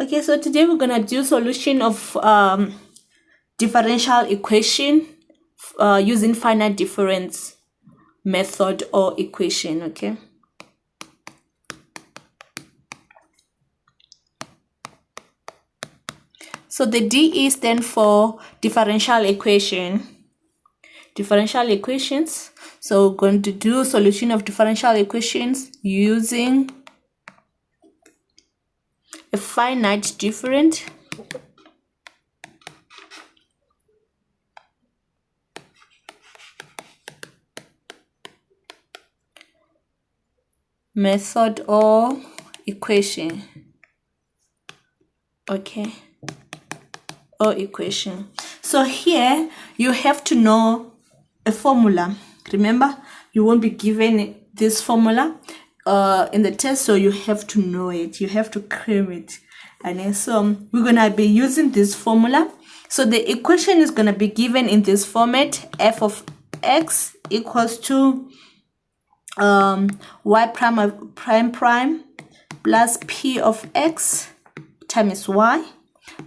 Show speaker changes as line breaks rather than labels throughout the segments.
Okay, so today we're gonna do solution of differential equation using finite difference method or equation. Okay, so the DE stands for differential equation. Differential equations. So we're going to do solution of differential equations using a finite different method or equation. Okay, or equation. So here you have to know a formula. Remember, you won't be given this formula in the test, so you have to know it. You have to claim it. And then so we're gonna be using this formula. So the equation is gonna be given in this format: f of x equals to y prime plus p of x times y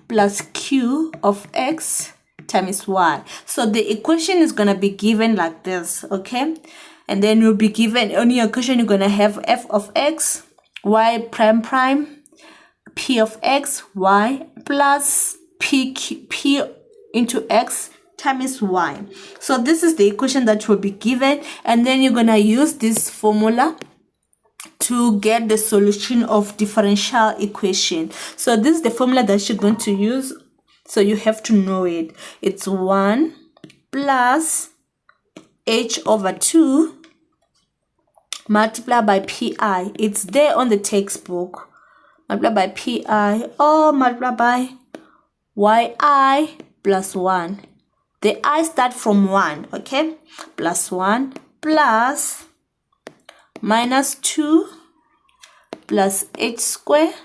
plus q of x times y. So the equation is going to be given like this, okay? And then you'll be given, on your equation, you're going to have f of x, y prime, p of x, y, plus p into x times y. So this is the equation that will be given, and then you're going to use this formula to get the solution of differential equation. So this is the formula that you're going to use. So you have to know it. It's 1 plus h over 2 multiplied by pi. It's there on the textbook. Multiplied by pi or multiplied by yi plus 1. The I start from 1, okay? Plus 1 plus minus 2 plus h square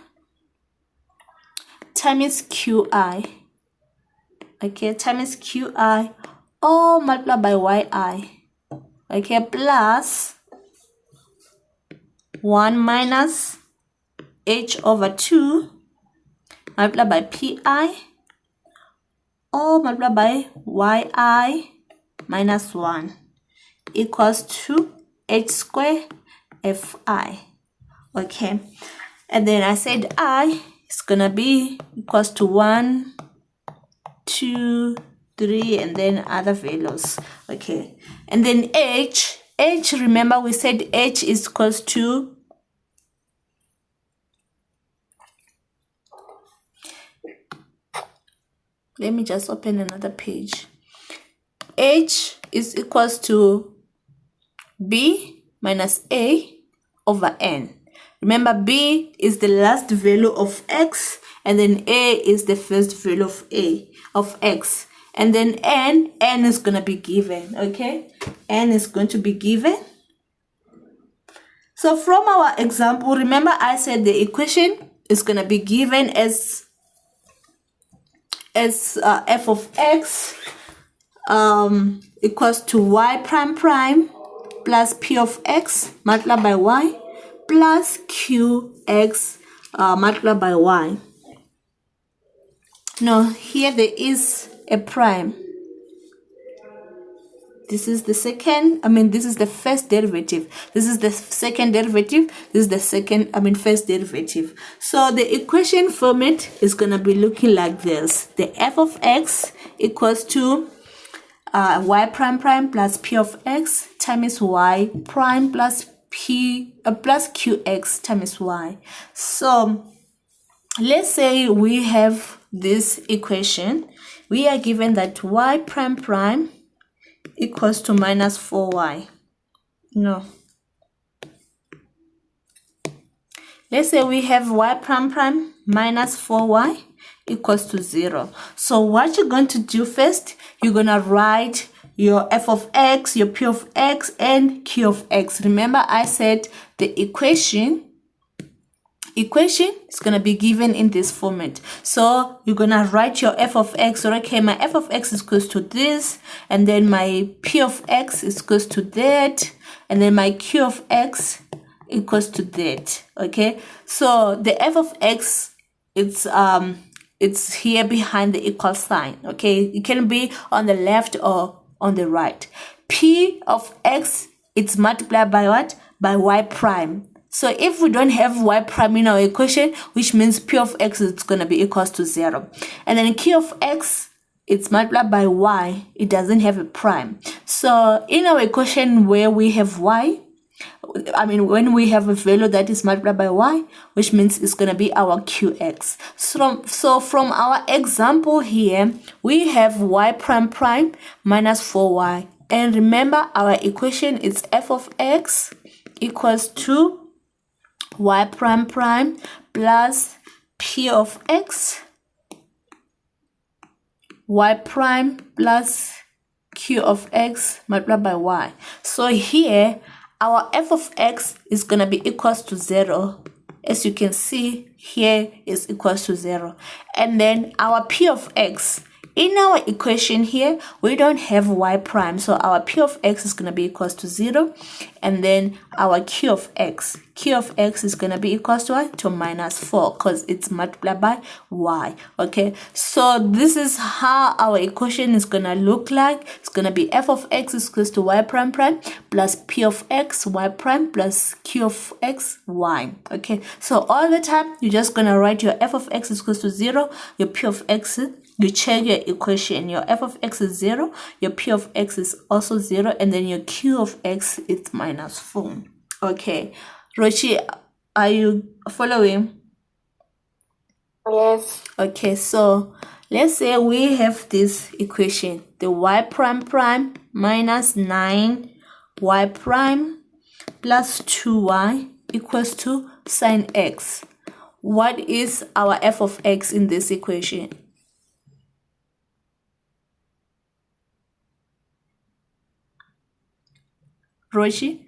times qi. Okay, times qi all multiplied by yi. Okay, plus 1 minus h over 2 multiplied by pi all multiplied by yi minus 1 equals to h square fi. Okay, and then I said I is gonna be equals to 1, 2, 3, and then other values. Okay, and then h, remember we said h is equals to let me just open another page. H is equals to b minus a over n. Remember, b is the last value of x, and then a is the first value of x, and then n is gonna be given. Okay, n is going to be given. So from our example, remember I said the equation is gonna be given as f of x equals to y prime plus p of x multiplied by y plus qx multiplied by y. Now here there is a prime. This is the second, this is the first derivative. This is the second derivative. This is the first derivative. So the equation format is going to be looking like this. The f of x equals to y prime plus p of x times y prime plus plus qx times y. So let's say we have this equation. We are given that y prime equals to minus 4y. No. Let's say we have y prime minus 4y equals to 0. So what you're going to do first, you're going to write your f of x, your p of x, and q of x. Remember I said the equation is going to be given in this format. So you're going to write your f of x. So okay, my f of x is equals to this, and then my p of x is equals to that, and then my q of x equals to that. Okay, so the f of x it's here behind the equal sign. Okay, it can be on the left or on the right. P of x, it's multiplied by what? By y prime. So if we don't have y prime in our equation, which means p of x is going to be equals to 0. And then q of x, it's multiplied by y. It doesn't have a prime. So in our equation where we have y, when we have a value that is multiplied by y, which means it's going to be our qx. So from our example here, we have y prime prime minus 4y. And remember, our equation is f of x equals to y prime prime plus p of x, y prime plus q of x multiplied by y. So here, our f of x is going to be equals to 0. As you can see, here is equals to 0. And then our p of x, in our equation here, we don't have y prime. So our p of x is going to be equals to 0. And then our q of x is going to be equals to what? To minus 4, because it's multiplied by y. Okay, so this is how our equation is going to look like. It's going to be f of x is equals to y prime prime plus p of x, y prime plus q of x, y. Okay, so all the time, you're just going to write your f of x is equals to 0, your p of x, you check your equation, your f of x is 0, your p of x is also 0, and then your q of x is minus 4. Okay, Rochi, are you following?
Yes.
Okay, so let's say we have this equation, the y prime prime minus 9y prime plus 2y equals to sine x. What is our f of x in this equation? Roshi?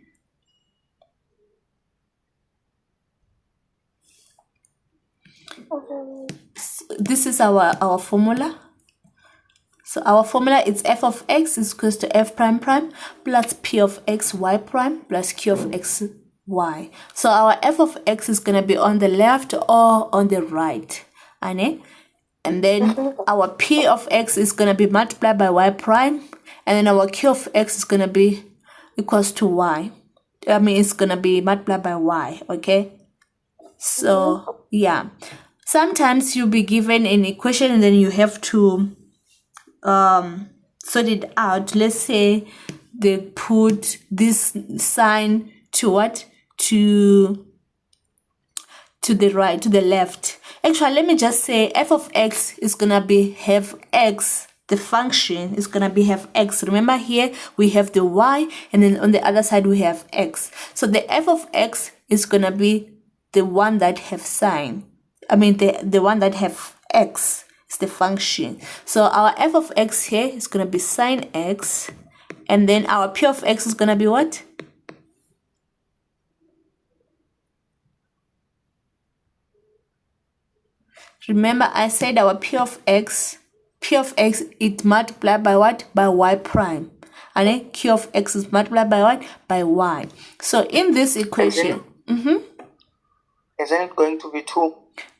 This is our formula. So our formula is f of x is equals to f prime prime plus p of x y prime plus q of x y. So our f of x is going to be on the left or on the right. And then our p of x is going to be multiplied by y prime. And then our q of x is going to be equals to y. It's going to be multiplied by y. Okay. So, yeah. Sometimes you'll be given an equation and then you have to sort it out. Let's say they put this sign to what? To the right, to the left. Actually, let me just say f of x is gonna be have x. The function is gonna be have x. Remember here we have the y, and then on the other side we have x. So the f of x is gonna be the one that have sign. The one that have x is the function. So our f of x here is gonna be sine x, and then our p of x is gonna be what? Remember I said our p of x, it multiplied by what? By y prime. And then q of x is multiplied by what? By y. So in this equation,
Isn't it going to be 2?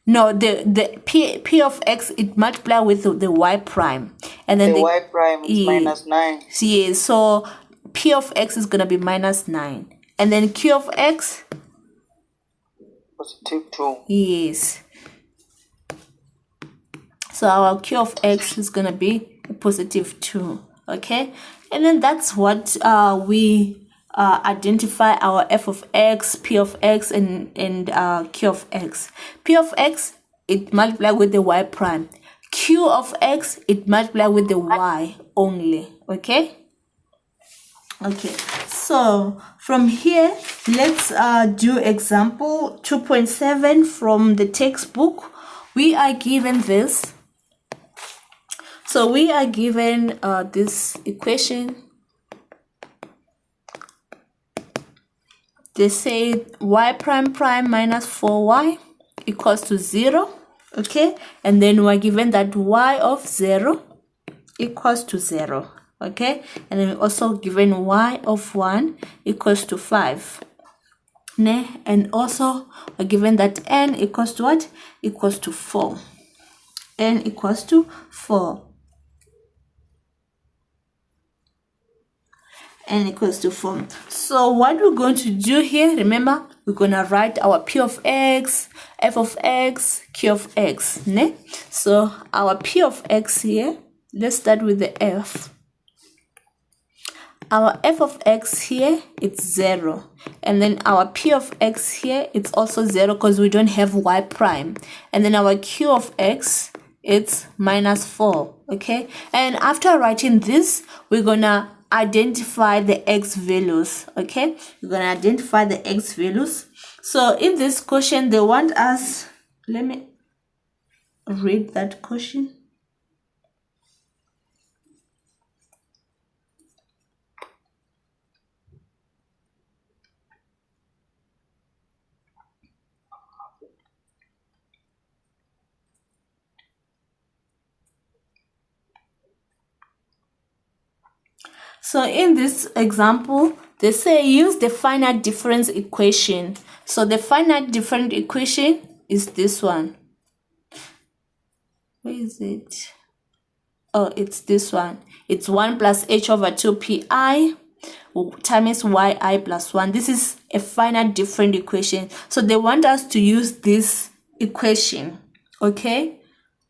No, the p of x, it multiply with the y prime, and then
the y prime is minus 9.
Yeah, so p of x is gonna be minus 9, and then q of x
positive 2.
Yes. So our q of x is gonna be positive 2. Okay, and then that's what we identify our f of x, p of x, and q of x. P of x, it multiply with the y prime. Q of x, it multiply with the y only. Okay, so from here, let's do example 2.7 from the textbook. We are given this. So we are given this equation. They say y prime prime minus 4y equals to 0. Okay, and then we're given that y of 0 equals to 0. Okay, and then also given y of 1 equals to 5. And also we're given that n equals to what? Equals to 4. N equals to 4. N equals to 4. So what we're going to do here, remember, we're going to write our P of x, F of x, Q of x. Ne? So our P of x here, let's start with the F. Our F of x here, it's 0. And then our P of x here, it's also 0 because we don't have y prime. And then our Q of x, it's minus 4. Okay? And after writing this, we're going to identify the x values. Okay? We're going to identify the x values. So in this question, they want us, let me read that question. So in this example, they say use the finite difference equation. So the finite difference equation is this one. Where is it? Oh, it's this one. It's 1 plus h over 2 pi times yi plus 1. This is a finite difference equation. So they want us to use this equation, okay,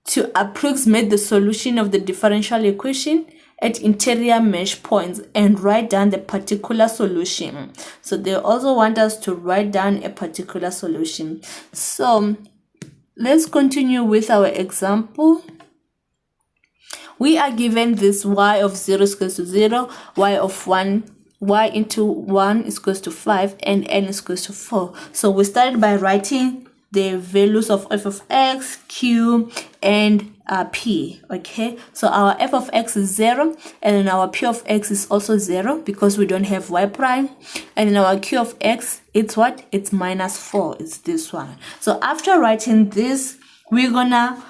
to approximate the solution of the differential equation at interior mesh points and write down the particular solution. So they also want us to write down a particular solution. So let's continue with our example. We are given this y of 0 is equals to 0, y of 1, y into 1 is equals to 5, and n is equals to 4. So we started by writing the values of f of x, q, and p. Okay, so our f of x is 0, and then our p of x is also 0 because we don't have y prime, and then our q of x, it's what? It's minus 4. It's this one. So after writing this, we're gonna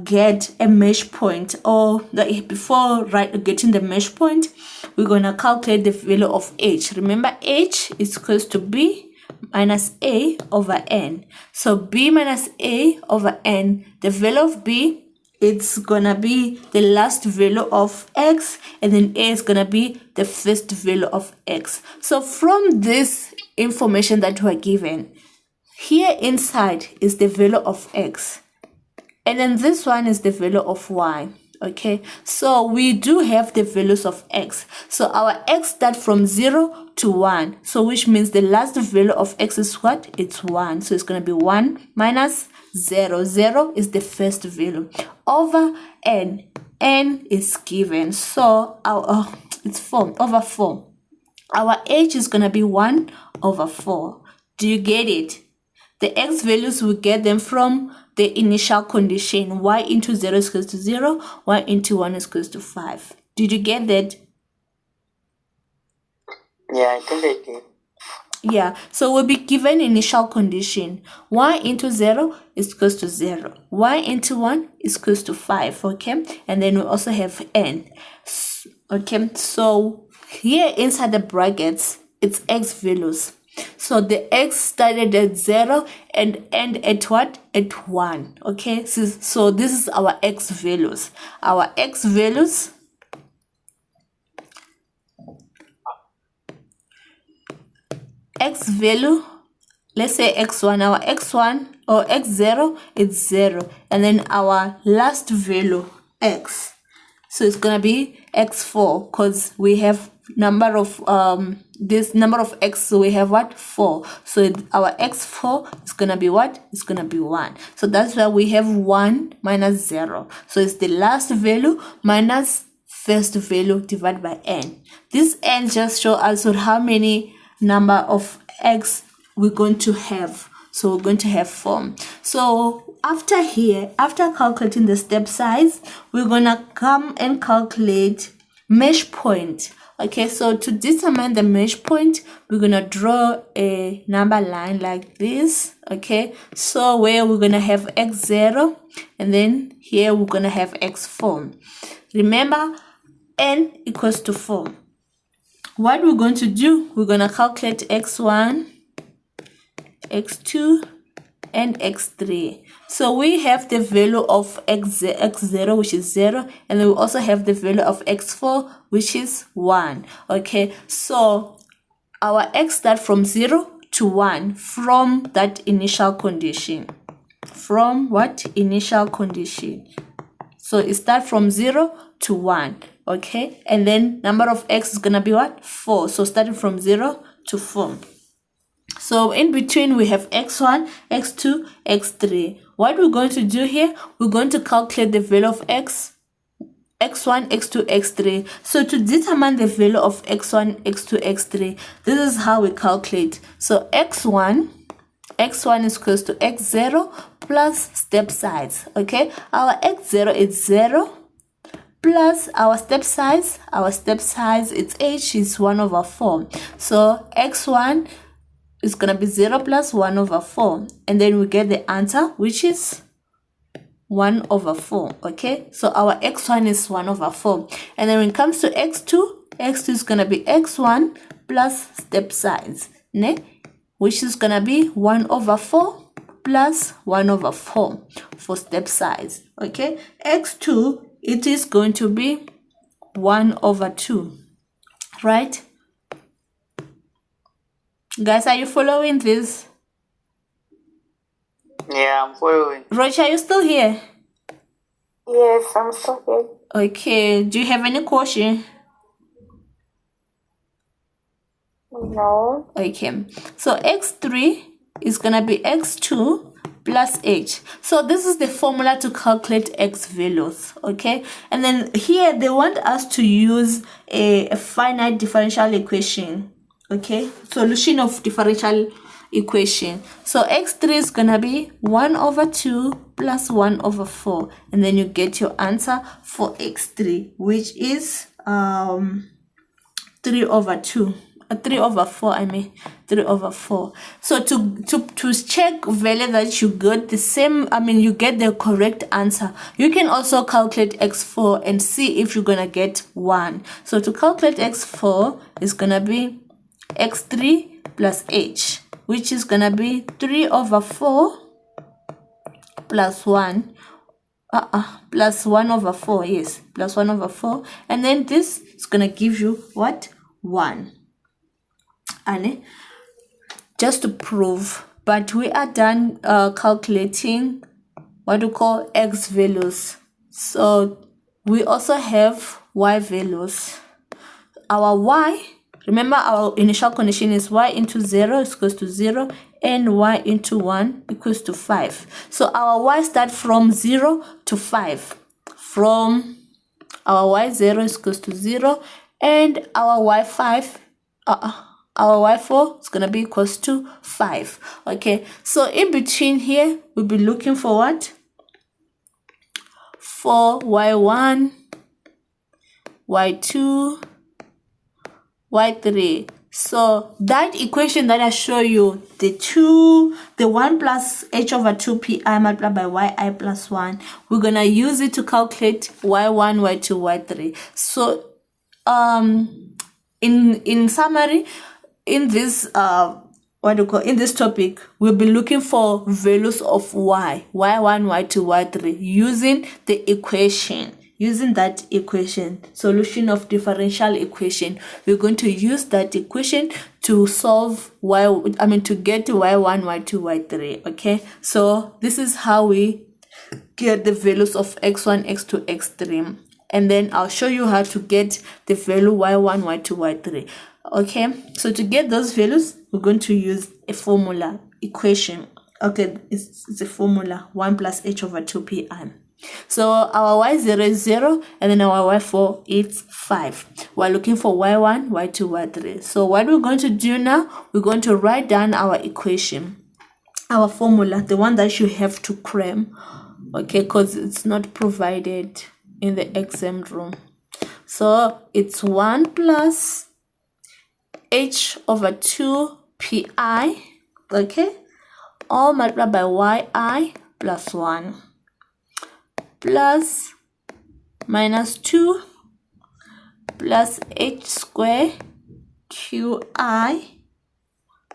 get a mesh point, or before getting the mesh point, we're gonna calculate the value of h. Remember, h is equals to b minus a over n. So b minus a over n, the value of b, it's gonna be the last value of x, and then a is gonna be the first value of x. So from this information that we're given, here inside is the value of x, and then this one is the value of y. Okay, so we do have the values of x. So our x start from 0 to 1. So which means the last value of x is what? It's 1. So it's going to be 1 minus 0. 0 is the first value over n. N is given. So our it's 4 over 4. Our h is going to be 1 over 4. Do you get it? The x values, we get them from the initial condition. Y into 0 is equals to 0. Y into 1 is equals to 5. Did you get that?
Yeah, I think I did.
Yeah, so we'll be given initial condition. Y into 0 is equals to 0. Y into 1 is equals to 5, okay? And then we also have n. Okay, so here inside the brackets, it's x values. So the x started at 0 and end at what? At 1. Okay, so this is our x values. Our x values, x value, let's say x1, our x1 or x0 is 0, and then our last value x, so it's gonna be x4 because we have number of this number of x, so we have what? 4. So our x4 is gonna be what? It's gonna be 1. So that's why we have 1 minus 0. So it's the last value minus first value divided by n. This n just shows us how many number of x we're going to have. So we're going to have 4. So after here, after calculating the step size, we're gonna come and calculate mesh point. Okay, so to determine the mesh point, we're gonna draw a number line like this. Okay, so where we're gonna have x0, and then here we're gonna have x4. Remember, n equals to 4. What we're going to do, we're gonna calculate x1 x2, and x3. So we have the value of x0, which is 0, and then we also have the value of x4, which is 1. Okay, so our x start from 0 to 1 from that initial condition. From what? Initial condition. So it starts from 0 to 1. Okay, and then number of x is gonna be what? 4. So starting from 0 to 4. So in between we have x1, x2, x3. What we're going to do here, we're going to calculate the value of x1, x2, x3. So to determine the value of x1, x2, x3, this is how we calculate. So x1 is equals to x0 plus step size. Okay, our x0 is 0 plus our step size its h is 1 over 4. So x1 is gonna be 0 plus 1 over 4, and then we get the answer, which is 1 over 4. Okay, so our x1 is 1 over 4, and then when it comes to x2 is gonna be x1 plus step size, which is gonna be 1 over 4 plus 1 over 4 for step size. Okay, x2, it is going to be 1 over 2, right? Guys, are you following this?
Yeah, I'm following.
Roach, are you still here?
Yes, I'm still here.
Okay, do you have any question?
No.
Okay, so x3 is gonna be x2 plus h. So this is the formula to calculate x values. Okay, and then here they want us to use a finite differential equation. Okay, solution of differential equation. So x3 is gonna be 1 over 2 plus 1 over 4, and then you get your answer for x3, which is 3 over 4. 3 over 4. So to check whether that you got the same, you get the correct answer, you can also calculate x4 and see if you're gonna get 1. So to calculate x4 is gonna be x3 plus h, which is gonna be 3 over 4 plus 1 plus 1 over 4. Yes, plus 1 over 4, and then this is gonna give you what? 1. And just to prove, but we are done calculating what we call x values. So we also have y values. Our y, remember our initial condition is y into 0 is equals to 0, and y into 1 equals to 5. So our y start from 0 to 5. From our y0 is equals to 0, and our y5, our y4 is gonna be equals to 5. Okay, so in between here we'll be looking for what? For y1, y2, y3. So that equation that I show you, the 1 plus h over 2 pi multiplied by yi plus 1, we're gonna use it to calculate y1, y2, y3. So in summary, in this in this topic, we'll be looking for values of y1, y2, y3 using the equation. Using that equation, solution of differential equation, we're going to use that equation to solve to get y1, y2, y3. Okay, so this is how we get the values of x1, x2, x3, and then I'll show you how to get the value y1, y2, y3. Okay, so to get those values, we're going to use a formula equation. Okay, it's a formula 1 plus h over 2 pi. So our y0 is 0, and then our y4 is 5. We're looking for y1, y2, y3. So what we're going to do now, we're going to write down our equation, our formula, the one that you have to cram, okay, because it's not provided in the exam room. So it's 1 plus h over 2 pi, okay, all multiplied by yi plus 1 plus minus 2 plus h square qi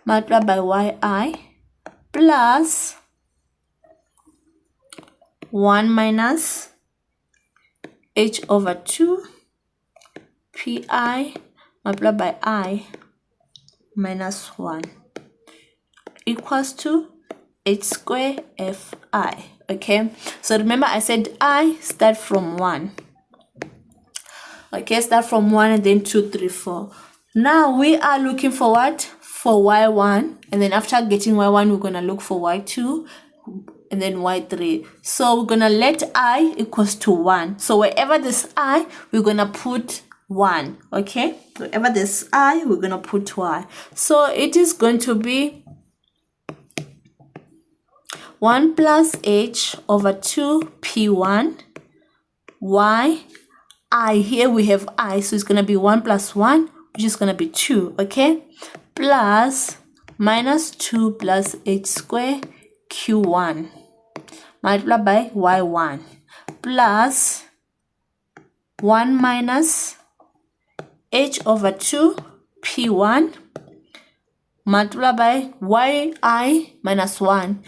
multiplied by yi plus 1 minus h over 2 pi multiplied by I minus 1 equals to h square fi. Okay, so remember I said I start from 1. Okay, start from 1 and then 2, 3, 4. Now we are looking for what? For y1, and then after getting y1 we're gonna look for y2 and then y3. So we're gonna let I equals to 1. So wherever there's I, we're gonna put 1. Okay, wherever there's I, we're gonna put y. So it is going to be 1 plus h over 2 p1 y I. Here we have I, so it's gonna be 1 plus 1, which is gonna be 2. Okay, plus minus 2 plus h square q1 multiplied by y1 plus 1 minus h over 2 p1 multiplied by yi minus 1.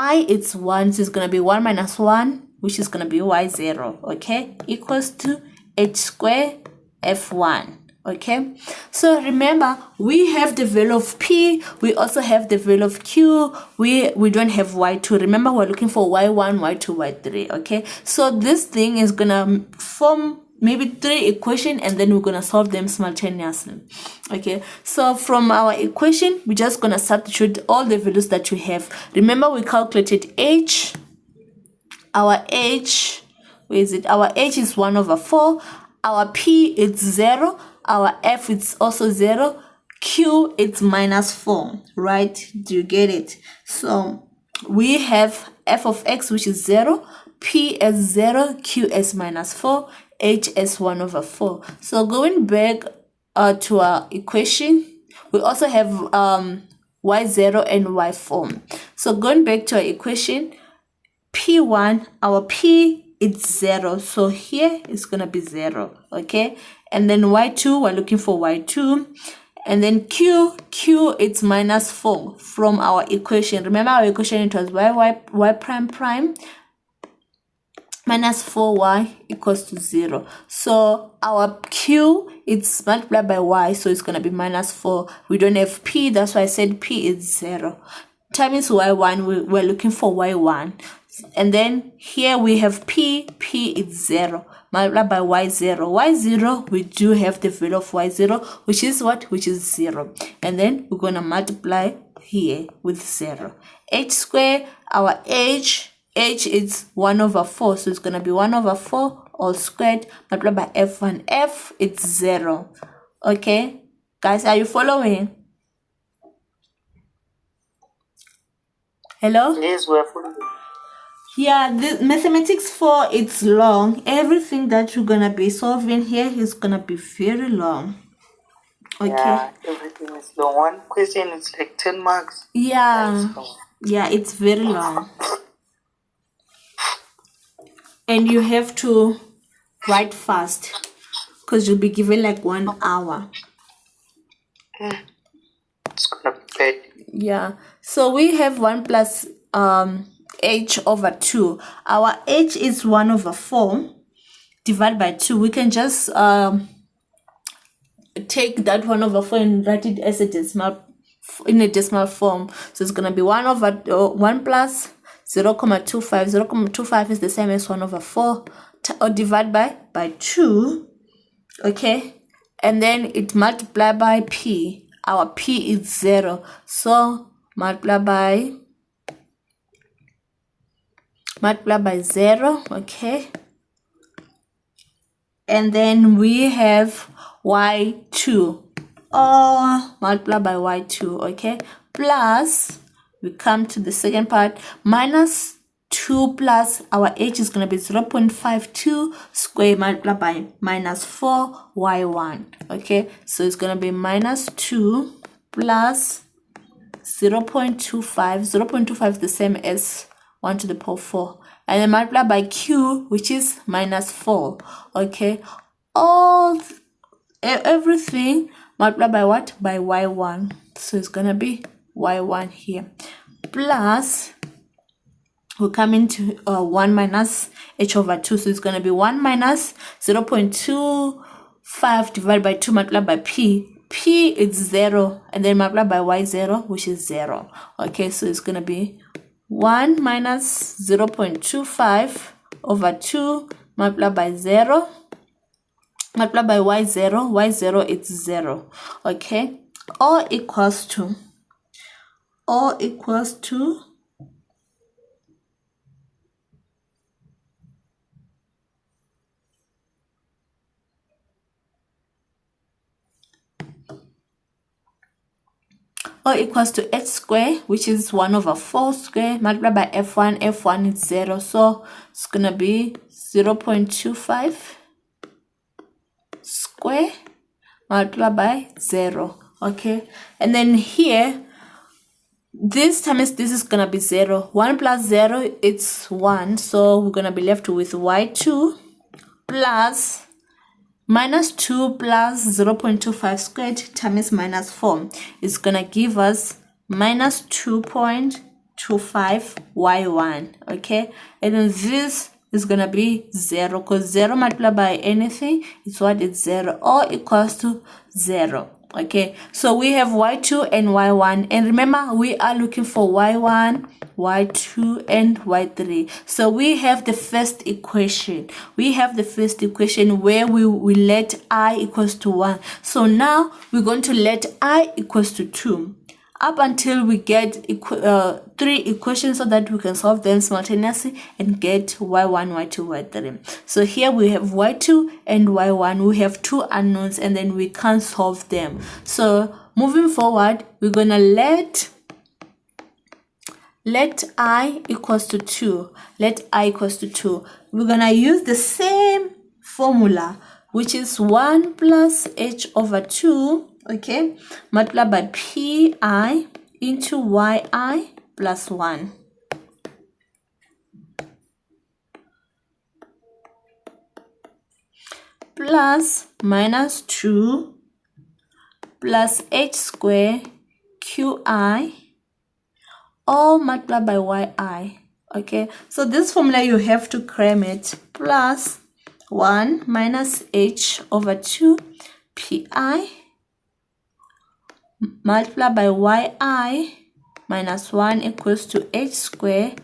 I it's 1, so it's going to be 1 minus 1, which is going to be y0, okay, equals to h square f1. Okay, so remember we have the value of p, we also have the value of q, we don't have y2. Remember we're looking for y1, y2, y3. Okay, so this thing is gonna form maybe 3 equations and then we're gonna solve them simultaneously. Okay, so from our equation we're just gonna substitute all the values that we have. Remember we calculated h, our h, where is it? Our h is 1 over 4, our p is 0, our f is also 0, q it's minus 4, right? Do you get it? So we have f of x, which is 0, p as 0, q as minus 4, h as 1 over 4. So going back to our equation, we also have y0 and y4. So going back to our equation, p1, our p is 0, so here it's gonna be 0. Okay, and then y2, we're looking for y2, and then q it's minus 4 from our equation. Remember our equation, it was y prime minus 4y equals to 0. So our q it's multiplied by y, so it's gonna be minus 4. We don't have p, that's why I said p is 0. Times y1, we're looking for y1, and then here we have p is 0 multiplied by y0. We do have the value of y0, which is what? Which is 0, and then we're gonna multiply here with 0. H square, our h is 1 over 4, so it's gonna be 1 over 4 all squared multiplied by f1. F it's 0. Okay, guys, are you following? Hello?
Yes, we're following.
Yeah, the mathematics 4, it's long. Everything that you're gonna be solving here is gonna be very long. Okay.
Yeah, everything is long. One question is like 10 marks.
Yeah, it's very long. And you have to write fast because you'll be given like 1 hour.
It's gonna be bad.
Yeah, so we have 1 plus h over 2. Our h is 1 over 4 divided by 2. We can just take that 1 over 4 and write it as a decimal, in a decimal form. So it's gonna be 1 over 1 plus 0.25. 0.25 is the same as 1 over 4 or divided by 2. Okay, and then it multiply by p. Our p is 0, so multiply by 0. Okay, and then we have y2, or multiply by y2. Okay, plus we come to the second part, minus 2 plus our h is going to be 0.52 square multiplied by minus 4 y1. Okay, so it's going to be minus 2 plus 0.25. 0.25 is the same as 1 to the power 4, and then multiply by q, which is minus 4. Okay, everything multiplied by what? By y1. So it's gonna be y1 here plus, we're coming to 1 minus h over 2. So it's going to be 1 minus 0.25 divided by 2 multiplied by p. P is 0, and then multiplied by y0, which is 0. Okay, so it's going to be 1 minus 0.25 over 2 multiplied by 0 multiplied by y0. Y0 is 0. Okay, or equals to h square, which is 1 over 4 square, multiplied by f1. F1 is 0, so it's gonna be 0.25 square multiplied by 0. Okay, and then here, this times this is gonna be 0. 1 plus 0, it's 1, so we're gonna be left with y2 plus minus 2 plus 0.25 squared times minus 4 is gonna give us minus 2.25 y1. Okay, and then this is gonna be 0, because 0 multiplied by anything is what? It's 0, or equals to 0. Okay, so we have y2 and y1, and remember we are looking for y1, y2, and y3. So we have the first equation. Where we let I equals to 1. So now we're going to let I equals to 2 up until we get 3 equations, so that we can solve them simultaneously and get y1, y2, y3. So here we have y2 and y1. We have 2 unknowns, and then we can't solve them. So moving forward, we're gonna let I equals to 2. We're gonna use the same formula, which is 1 plus h over 2, okay, multiplied by pi into yi plus 1. Plus minus 2 plus h square qi all multiplied by yi. Okay, so this formula you have to cram it. Plus 1 minus h over 2 pi multiplied by yi minus 1 equals to h square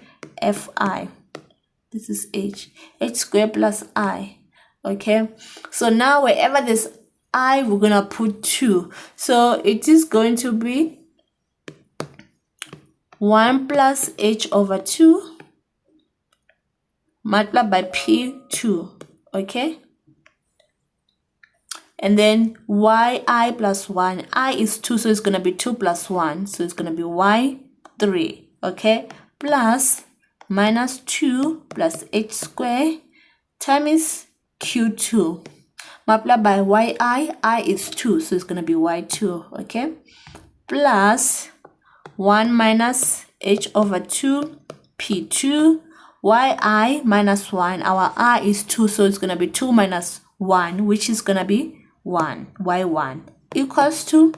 fi. This is h square plus I. Okay, so now wherever there's I, we're gonna put 2. So it is going to be 1 plus h over 2 multiplied by p2. Okay, and then yi plus 1. I is 2, so it's going to be 2 plus 1. So it's going to be y3. Okay, plus minus 2 plus h square times q2 multiplied by yi. I is 2, so it's going to be y2. Okay, plus 1 minus h over 2 p2 yi minus 1. Our I is 2, so it's going to be 2 minus 1, which is going to be 1, y1, equals to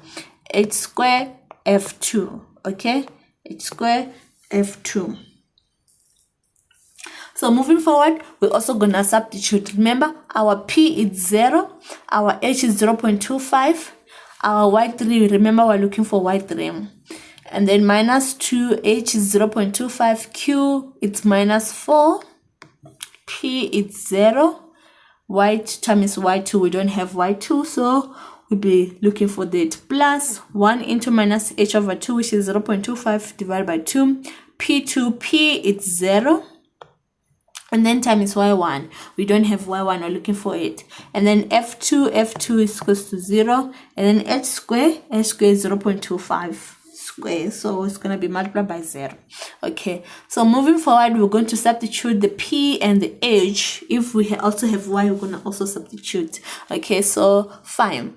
h square f2. Okay, h square f2. So moving forward, we're also going to substitute. Remember, our p is 0, our h is 0.25, our y3, remember we're looking for y3. And then minus 2h is 0.25, q it's minus 4, p it's 0, y times y2, we don't have y2, so we'll be looking for that. Plus 1 into minus h over 2, which is 0.25 divided by 2, p2, p it's 0, and then times y1, we don't have y1, we're looking for it. And then f2 is equals to 0, and then h square is 0.25 square, so it's going to be multiplied by 0. Okay, so moving forward, we're going to substitute the p and the h. If we also have y, we're going to also substitute. Okay, so fine,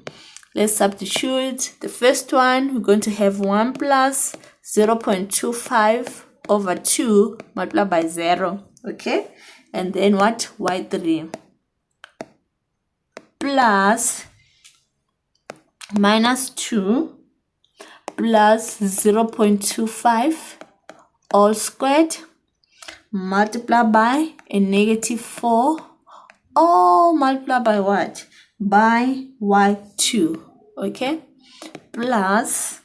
let's substitute. The first one, we're going to have 1 plus 0.25 over 2 multiplied by 0. Okay, and then what? y3 plus minus 2 plus 0.25 all squared multiplied by a negative 4 all multiplied by what? By y2, okay, plus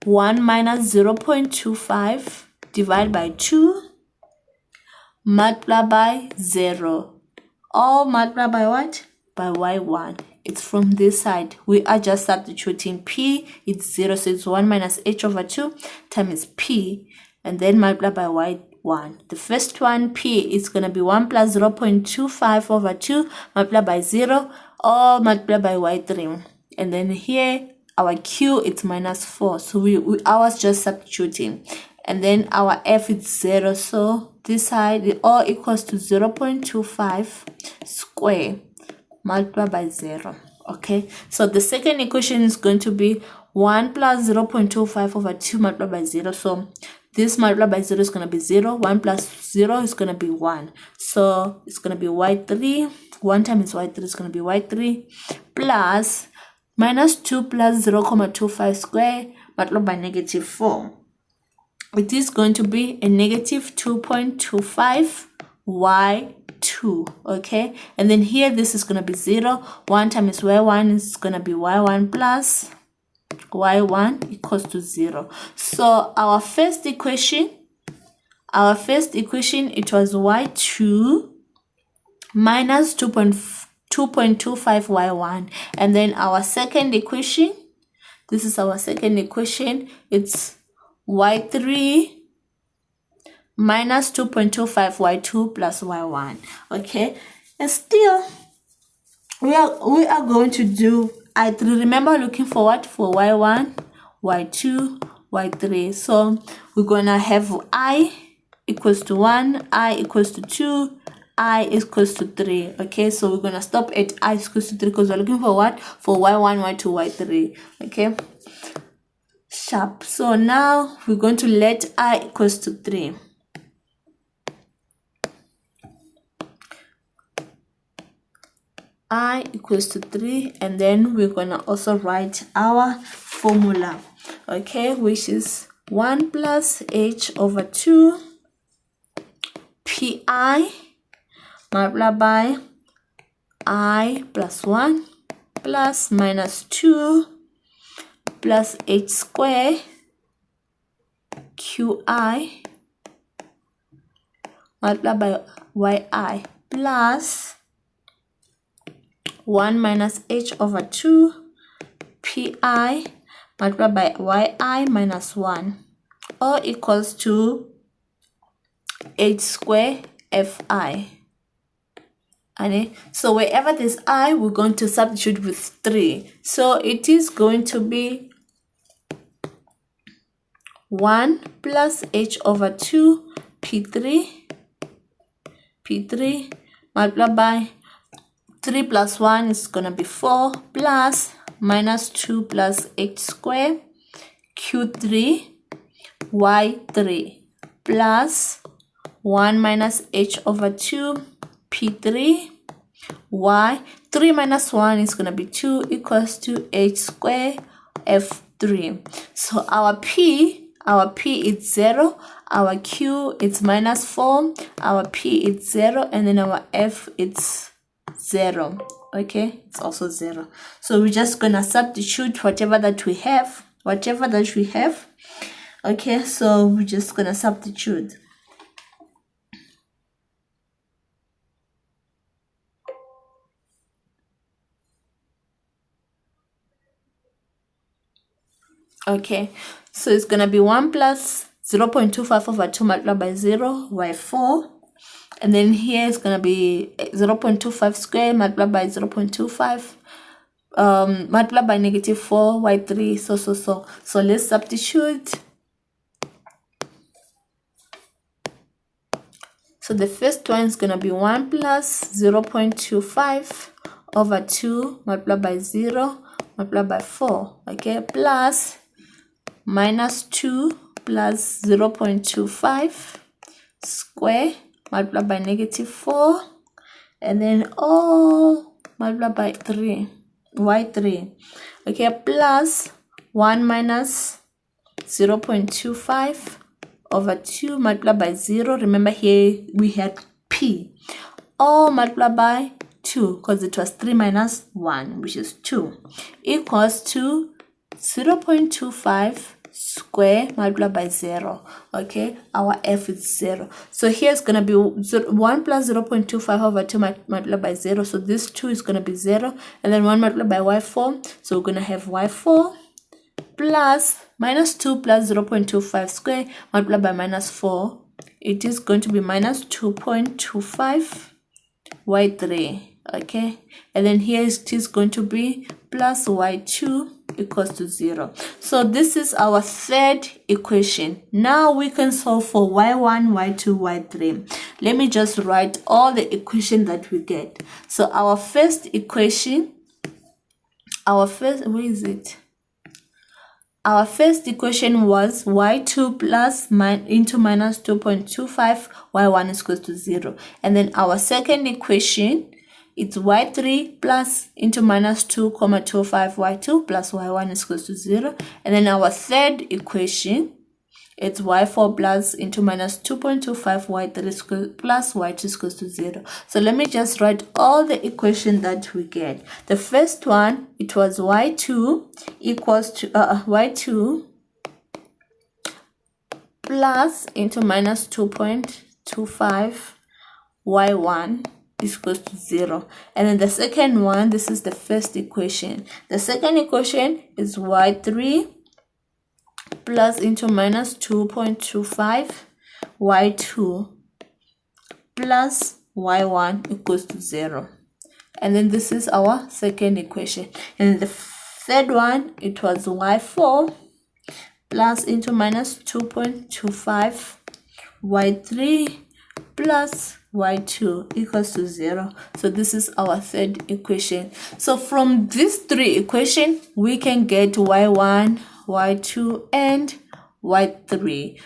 1 minus 0.25 divided by 2 multiplied by 0 all multiplied by what? By y1. It's from this side. We are just substituting p, it's 0, so it's 1 minus h over 2 times p, and then multiply by y1. The first one, p, is going to be 1 plus 0.25 over 2 multiplied by 0 all multiplied by y3. And then here, our q, it's minus 4. So I was just substituting. And then our f is 0. So this side, it all equals to 0.25 square multiplied by 0. Okay, so the second equation is going to be 1 plus 0.25 over 2 multiplied by 0. So this multiplied by 0 is going to be 0. 1 plus 0 is going to be 1. So it's going to be y3. 1 times y3 is going to be y3 plus minus 2 plus 0.25 square multiplied by negative 4. It is going to be a negative 2.25 y2, okay, and then here this is going to be 0. 1 times y1 is going to be y1 plus y1 equals to 0. So our first equation, it was y2 minus 2.25 y1, and then our second equation, this is our second equation, it's y3 minus 2.25 y2 plus y1, okay, and still we are going to do I3. Remember, looking for what? For y1, y2, y3. So we're gonna have I equals to 1, I equals to 2, I equals to 3. Okay, so we're gonna stop at I equals to 3 because we're looking for what? For y1, y2, y3. Okay, sharp. So now we're going to let I equals to 3. I equals to 3, and then we're gonna also write our formula, okay, which is 1 plus h over 2 pi multiplied by I plus 1 plus minus 2 plus h square qi multiplied by yi plus 1 minus h over 2 pi multiplied by yi minus 1, all equals to h square fi. And so wherever there's I, we're going to substitute with 3. So it is going to be 1 plus h over 2 p3 multiplied by 3 plus 1 is going to be 4 plus minus 2 plus h square q3 y3 plus 1 minus h over 2 p3 y. 3 minus 1 is going to be 2 equals to h square f3. So our p is 0, our q is minus 4, our p is 0, and then our f is 0. Okay, it's also 0. So we're just gonna substitute whatever that we have. Okay, so we're just gonna substitute. Okay, so it's gonna be 1 plus 0.25 over 2 multiplied by 0 y4, and then here it's gonna be 0.25 square multiplied by 0.25 multiplied by negative 4 y3. So let's substitute. So the first one is gonna be 1 plus 0.25 over 2 multiplied by 0 multiplied by 4, okay, plus minus 2 plus 0.25 square multiplied by negative 4, and then all multiplied by 3 y3, okay, plus 1 minus 0.25 over 2 multiplied by 0. Remember here we had p. All multiplied by 2 because it was 3 minus 1, which is 2, equals to 0.25 square multiplied by 0. Okay, our f is 0. So here it's going to be 1 plus 0.25 over 2 multiplied by 0. So this 2 is going to be 0. And then 1 multiplied by y4. So we're going to have y4 plus minus 2 plus 0.25 square multiplied by minus 4. It is going to be minus 2.25 y3. Okay, and then here it is going to be plus y2 equals to 0. So this is our third equation. Now we can solve for y1, y2, y3. Let me just write all the equation that we get. So our first equation, our first equation was y2 plus into minus 2.25, y1 is equal to 0. And then our second equation, it's y3 plus into minus 2.25 y2 plus y1 is equal to 0. And then our third equation, it's y4 plus into minus 2.25 y3 plus y2 is equal to 0. So let me just write all the equation that we get. The first one, it was y2 equals to y2 plus into minus 2.25 y1 is equals to 0. And then the second one, this is the first equation. The second equation is y3 plus into minus 2.25 y2 plus y1 equals to 0. And then this is our second equation. And the third one, it was y4 plus into minus 2.25 y3 plus y2 equals to 0. So this is our third equation. So from these three equations, we can get y1, y2, and y3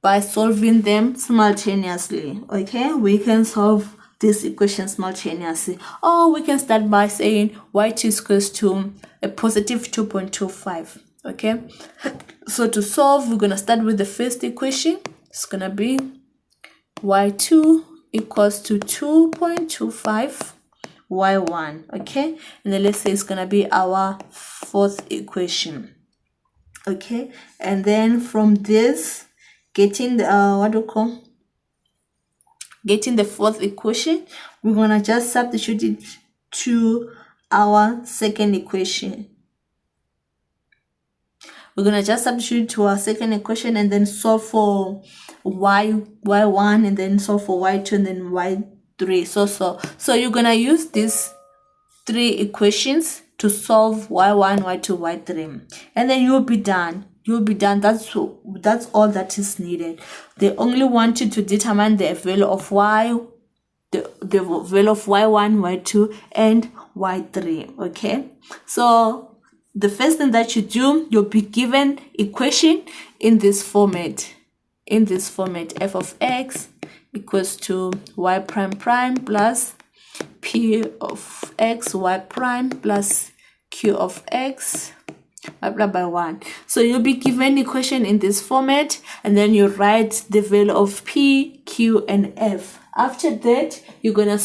by solving them simultaneously. Okay, we can solve this equation simultaneously, or we can start by saying y2 is equals to a positive 2.25. Okay, so to solve, we're gonna start with the first equation. It's gonna be y2 equals to 2.25 y1. Okay, and then let's say it's gonna be our fourth equation. Okay, and then from this, getting the getting the fourth equation, we're gonna just substitute it to our second equation. We're gonna just substitute to our second equation and then solve for y1 and then solve for y2 and then y3. So you're gonna use these three equations to solve y1, y2, y3, and then you'll be done. That's all that is needed. They only want you to determine the value of the value of y1, y2, and y3. Okay, so the first thing that you do, you'll be given equation in this format. F of x equals to y prime prime plus p of x y prime plus q of x multiplied by 1. So you'll be given equation in this format, and then you write the value of p, q, and f. After that, you're gonna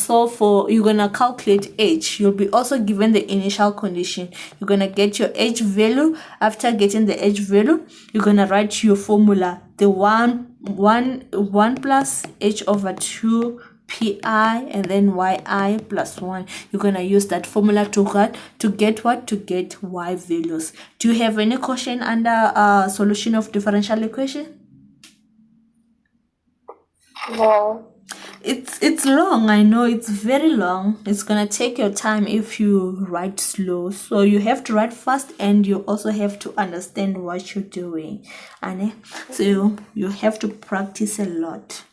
calculate h. You'll be also given the initial condition. You're gonna get your h value. After getting the h value, you're gonna write your formula, the 1 plus h over 2 pi and then yi plus 1. You're gonna use that formula to get y values. Do you have any question under solution of differential equation?
No.
It's long. I know it's very long. It's gonna take your time if you write slow. So you have to write fast, and you also have to understand what you're doing. So you have to practice a lot.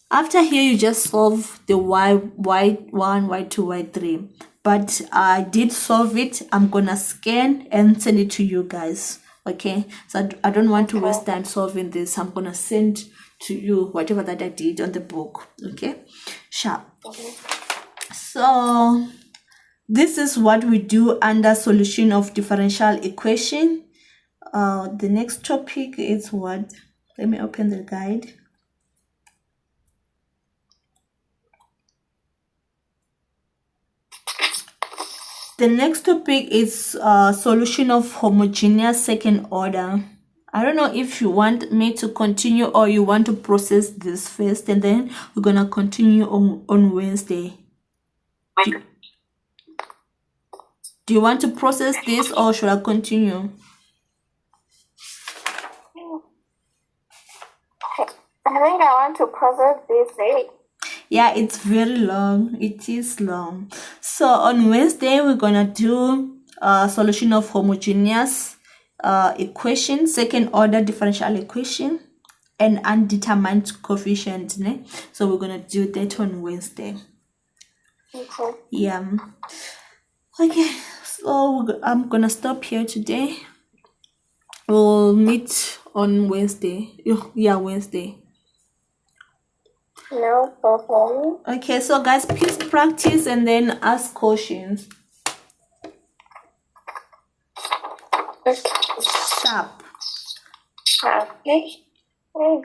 After here, you just solve the y1, y2, y3. But I did solve it. I'm gonna scan and send it to you guys. Okay, so I don't want to waste time solving this. I'm gonna send to you whatever that I did on the book. Okay, sharp. So this is what we do under solution of differential equation. The next topic is what? Let me open the guide. The next topic is solution of homogeneous second order. I don't know if you want me to continue or you want to process this first, and then we're gonna continue on Wednesday. Do you want to process this or should I continue?
I think I want to process this, right?
Yeah, it's very long. It is long. So on Wednesday, we're gonna do solution of homogeneous equation, second order differential equation, and undetermined coefficient. Ne? So we're gonna do that on Wednesday.
Okay.
Yeah. Okay. So I'm gonna stop here today. We'll meet on Wednesday. Yeah, Wednesday.
No problem.
Okay, so guys, please practice and ask questions.
Okay.
Sharp.
Okay. Thanks.